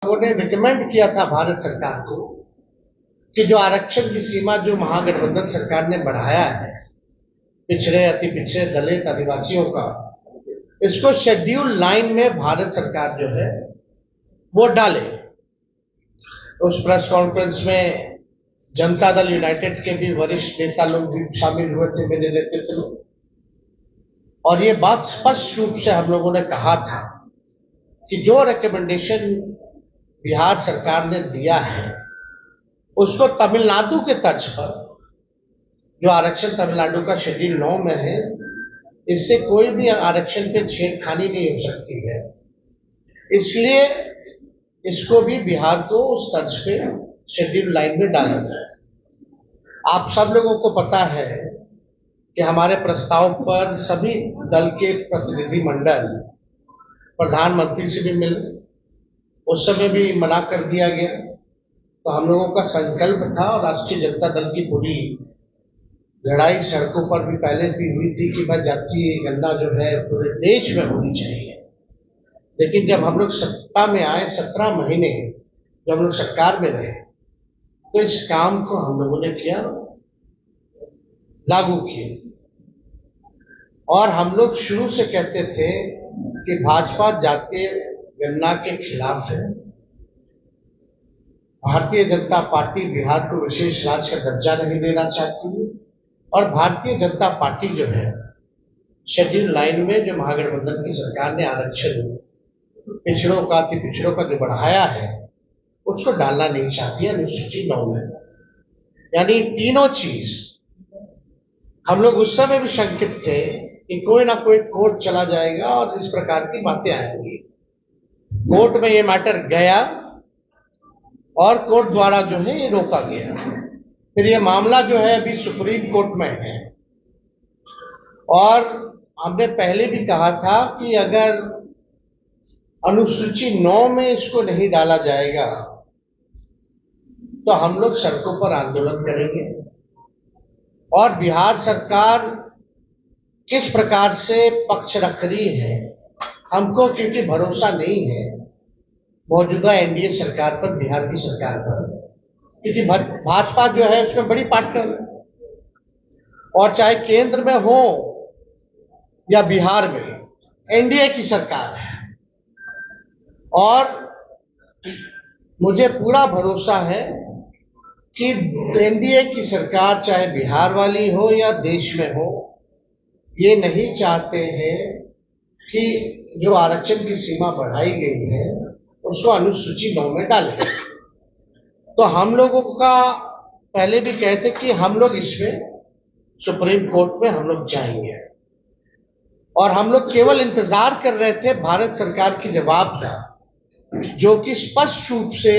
लोगों ने रिकमेंड किया था भारत सरकार को कि जो आरक्षण की सीमा जो महागठबंधन सरकार ने बढ़ाया है पिछड़े अति पिछड़े दलित आदिवासियों का, इसको शेड्यूल 9 में भारत सरकार जो है वो डाले। उस प्रेस कॉन्फ्रेंस में जनता दल यूनाइटेड के भी वरिष्ठ नेता लोग भी शामिल हुए थे मेरे नेतृत्व में, और ये बात स्पष्ट रूप से हम लोगों ने कहा था कि जो रिकमेंडेशन बिहार सरकार ने दिया है उसको तमिलनाडु के तर्ज पर, जो आरक्षण तमिलनाडु का शेड्यूल 9 में है, इससे कोई भी आरक्षण पे छेड़खानी नहीं हो सकती है, इसलिए इसको भी बिहार को उस तर्ज पे शेड्यूल 9 में डाला जाए। आप सब लोगों को पता है कि हमारे प्रस्ताव पर सभी दल के प्रतिनिधि मंडल प्रधानमंत्री से भी मिले, उस समय भी मना कर दिया गया। तो हम लोगों का संकल्प था और राष्ट्रीय जनता दल की पूरी लड़ाई सड़कों पर भी पहले भी हुई थी कि भाई जातीय गणना जो है पूरे देश में होनी चाहिए। लेकिन जब हम लोग सत्ता में आए, 17 महीने जब हम लोग सरकार में रहे, तो इस काम को हम लोगों ने किया, लागू किया। और हम लोग शुरू से कहते थे कि भाजपा जातीय गणना के खिलाफ है। भारतीय जनता पार्टी बिहार को विशेष राज्य का दर्जा नहीं देना चाहती है, और भारतीय जनता पार्टी जो है शेड्यूल 9 में जो महागठबंधन की सरकार ने आरक्षण पिछड़ों का अति पिछड़ों का जो बढ़ाया है उसको डालना नहीं चाहती है अनुसूची 9 में। यानी तीनों चीज हम लोग उस समय भी शंकित थे कि कोई ना कोई कोर्ट चला जाएगा और इस प्रकार की बातें आएंगी। कोर्ट में ये मैटर गया और कोर्ट द्वारा जो है ये रोका गया। फिर ये मामला जो है अभी सुप्रीम कोर्ट में है, और हमने पहले भी कहा था कि अगर अनुसूची 9 में इसको नहीं डाला जाएगा तो हम लोग सड़कों पर आंदोलन करेंगे। और बिहार सरकार किस प्रकार से पक्ष रख रही है हमको, क्योंकि भरोसा नहीं है मौजूदा एनडीए सरकार पर, बिहार की सरकार पर, क्योंकि भाजपा जो है उसमें बड़ी पार्टनर है, और चाहे केंद्र में हो या बिहार में एनडीए की सरकार है। और मुझे पूरा भरोसा है कि एनडीए की सरकार चाहे बिहार वाली हो या देश में हो, ये नहीं चाहते हैं कि जो आरक्षण की सीमा बढ़ाई गई है उसको अनुसूची 9 में डालें। तो हम लोगों का पहले भी कहते कि हम लोग इसमें सुप्रीम कोर्ट में हम लोग जाएंगे, और हम लोग केवल इंतजार कर रहे थे भारत सरकार के जवाब का, जो कि स्पष्ट रूप से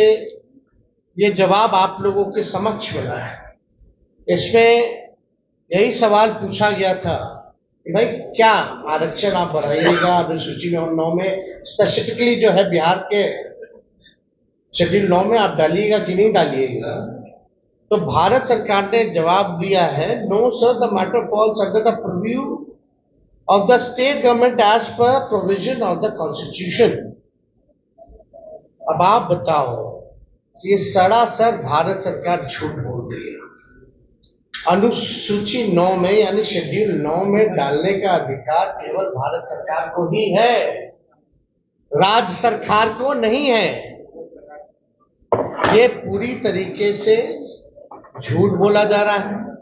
ये जवाब आप लोगों के समक्ष मिला है। इसमें यही सवाल पूछा गया था कि भाई क्या आरक्षण आप बढ़ाइएगा अनुसूची 9 में, स्पेसिफिकली जो है बिहार के शेड्यूल 9 में आप डालिएगा कि नहीं डालिएगा। तो भारत सरकार ने जवाब दिया है, no sir, the matter falls under the preview of the state government as per provision of the constitution. अब आप बताओ, ये सरासर भारत सरकार झूठ बोल रही है। अनुसूची 9 में यानी शेड्यूल 9 में डालने का अधिकार केवल भारत सरकार को ही है, राज्य सरकार को नहीं है। ये पूरी तरीके से झूठ बोला जा रहा है,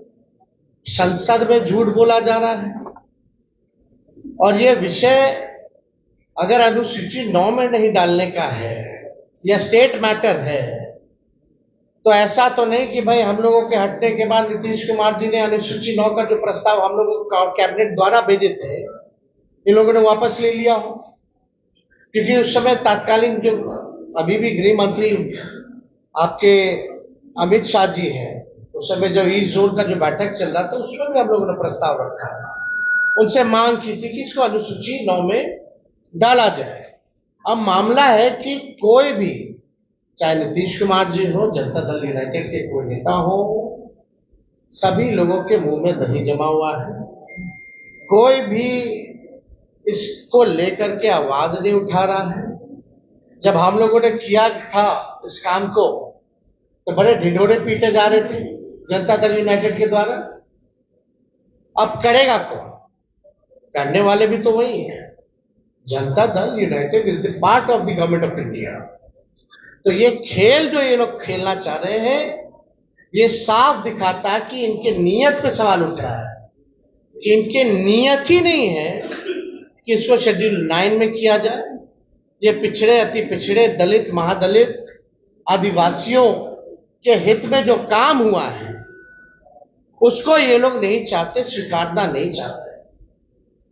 संसद में झूठ बोला जा रहा है। और ये विषय अगर अनुसूची 9 में नहीं डालने का है या स्टेट मैटर है, तो ऐसा तो नहीं कि भाई हम लोगों के हटने के बाद नीतीश कुमार जी ने अनुसूची 9 का जो प्रस्ताव हम लोगों को कैबिनेट द्वारा भेजे थे, इन लोगों ने वापस ले लिया हो। क्योंकि उस समय तात्कालिक जो अभी भी गृह मंत्री आपके अमित शाह जी हैं, उस समय जब ईस्ट जोन का जो बैठक चल रहा था उसमें भी हम लोगों ने प्रस्ताव रखा, उनसे मांग की थी कि इसको अनुसूची 9 में डाला जाए। अब मामला है कि कोई भी, चाहे नीतीश कुमार जी हो, जनता दल यूनाइटेड के कोई नेता हो, सभी लोगों के मुंह में दही जमा हुआ है। कोई भी इसको लेकर के आवाज नहीं उठा रहा है। जब हम लोगों ने किया था इस काम को तो बड़े ढिढोरे पीटे जा रहे थे जनता दल यूनाइटेड के द्वारा। अब करेगा कौन? करने वाले भी तो वही है। Janata Dal United is the part of the government of India. तो ये खेल जो ये लोग खेलना चाह रहे हैं, ये साफ दिखाता है कि इनके नियत पे सवाल उठ रहा है, कि इनके नियत ही नहीं है कि इसको शेड्यूल 9 में किया जाए। ये पिछड़े, अति पिछड़े, दलित, महादलित, आदिवासियों के हित में जो काम हुआ है उसको ये लोग नहीं चाहते, स्वीकारना नहीं चाहते,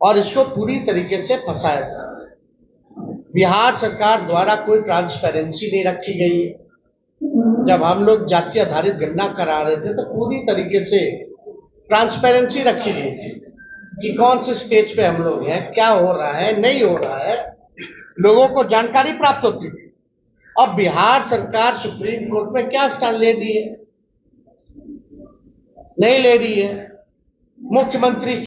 और इसको पूरी तरीके से फंसाया जा रहा है। बिहार सरकार द्वारा कोई ट्रांसपेरेंसी नहीं रखी गई है। जब हम लोग जाति आधारित गणना करा रहे थे तो पूरी तरीके से ट्रांसपेरेंसी रखी गई थी कि कौन से स्टेज पे हम लोग हैं, क्या हो रहा है, नहीं हो रहा है, लोगों को जानकारी प्राप्त होती थी। अब बिहार सरकार सुप्रीम कोर्ट में क्या स्टैंड ले रही है? नहीं ले रही है। मुख्यमंत्री